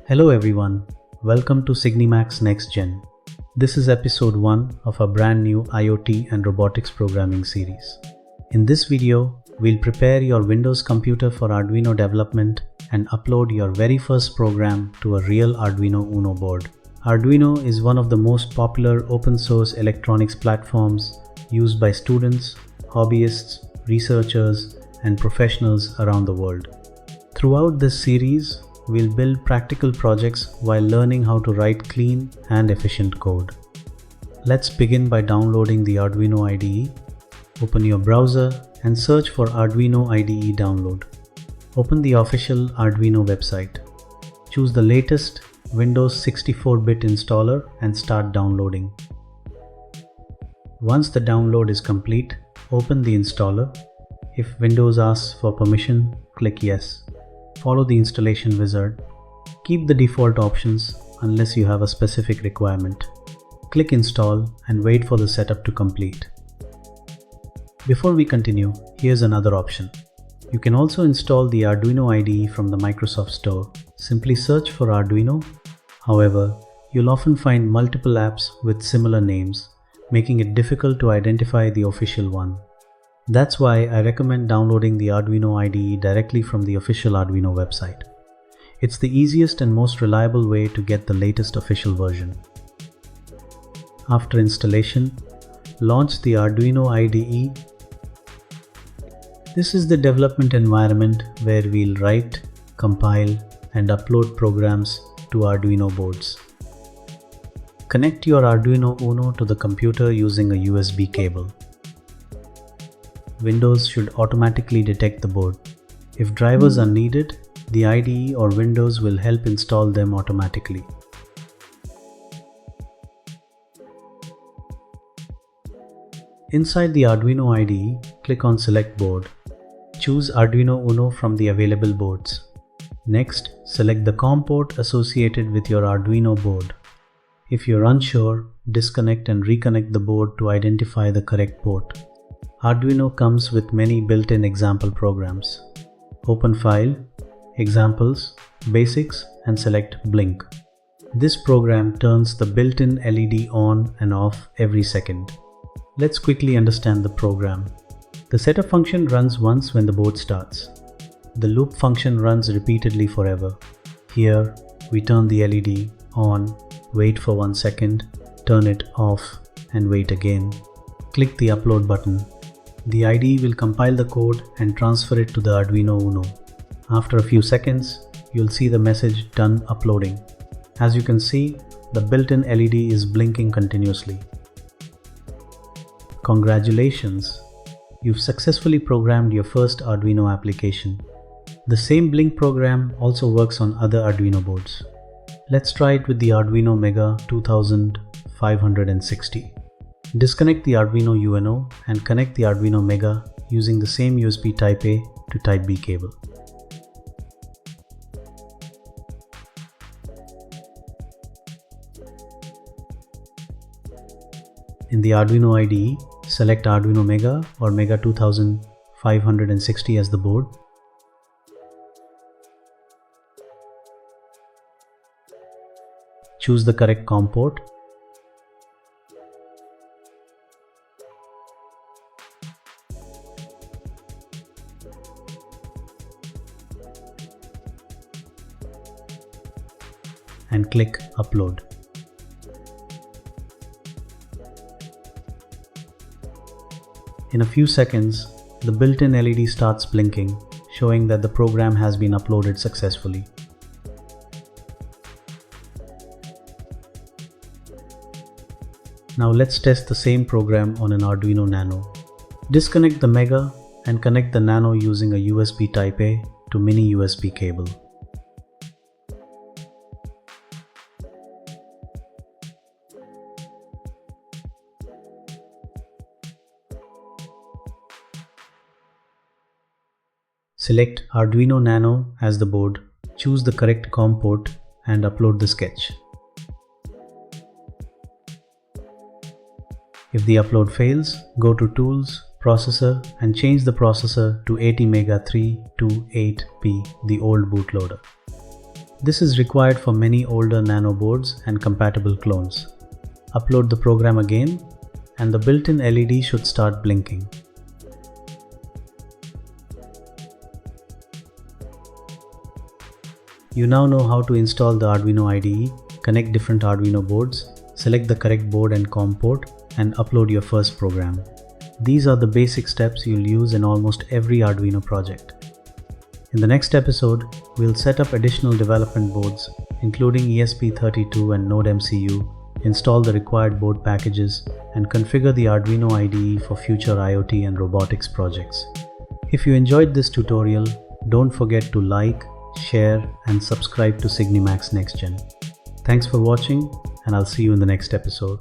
Hello everyone, welcome to Cygnimax NextGen. This is episode 1 of a brand new IoT and robotics programming series. In this video, we'll prepare your Windows computer for Arduino development and upload your very first program to a real Arduino UNO board. Arduino is one of the most popular open source electronics platforms used by students, hobbyists, researchers, and professionals around the world. Throughout this series, we'll build practical projects while learning how to write clean and efficient code. Let's begin by downloading the Arduino IDE. Open your browser and search for Arduino IDE download. Open the official Arduino website. Choose the latest Windows 64-bit installer and start downloading. Once the download is complete, open the installer. If Windows asks for permission, click Yes. Follow the installation wizard. Keep the default options unless you have a specific requirement. Click Install and wait for the setup to complete. Before we continue, here's another option. You can also install the Arduino IDE from the Microsoft Store. Simply search for Arduino. However, you'll often find multiple apps with similar names, making it difficult to identify the official one. That's why I recommend downloading the Arduino IDE directly from the official Arduino website. It's the easiest and most reliable way to get the latest official version. After installation, launch the Arduino IDE. This is the development environment where we'll write, compile, and upload programs to Arduino boards. Connect your Arduino UNO to the computer using a USB cable. Windows should automatically detect the board. If drivers are needed, the IDE or Windows will help install them automatically. Inside the Arduino IDE, click on Select Board. Choose Arduino UNO from the available boards. Next, select the COM port associated with your Arduino board. If you're unsure, disconnect and reconnect the board to identify the correct port. Arduino comes with many built-in example programs. Open File, Examples, Basics, and select Blink. This program turns the built-in LED on and off every second. Let's quickly understand the program. The setup function runs once when the board starts. The loop function runs repeatedly forever. Here, we turn the LED on, wait for 1 second, turn it off, and wait again. Click the Upload button. The IDE will compile the code and transfer it to the Arduino UNO. After a few seconds, you'll see the message Done uploading. As you can see, the built-in LED is blinking continuously. Congratulations! You've successfully programmed your first Arduino application. The same blink program also works on other Arduino boards. Let's try it with the Arduino Mega 2560. Disconnect the Arduino UNO and connect the Arduino Mega using the same USB Type A to Type B cable. In the Arduino IDE, select Arduino Mega or Mega 2560 as the board. Choose the correct COM port. And click Upload. In a few seconds, the built-in LED starts blinking, showing that the program has been uploaded successfully. Now let's test the same program on an Arduino Nano. Disconnect the Mega and connect the Nano using a USB Type A to mini USB cable. Select Arduino Nano as the board, choose the correct COM port and upload the sketch. If the upload fails, go to Tools, Processor and change the processor to ATmega 328P, the old bootloader. This is required for many older Nano boards and compatible clones. Upload the program again, and the built-in LED should start blinking. You now know how to install the Arduino IDE, connect different Arduino boards, select the correct board and COM port, and upload your first program. These are the basic steps you'll use in almost every Arduino project. In the next episode, we'll set up additional development boards, including ESP32 and Node MCU, install the required board packages, and configure the Arduino IDE for future IoT and robotics projects. If you enjoyed this tutorial, don't forget to like, share, and subscribe to Cygnimax NextGen. Thanks for watching, and I'll see you in the next episode.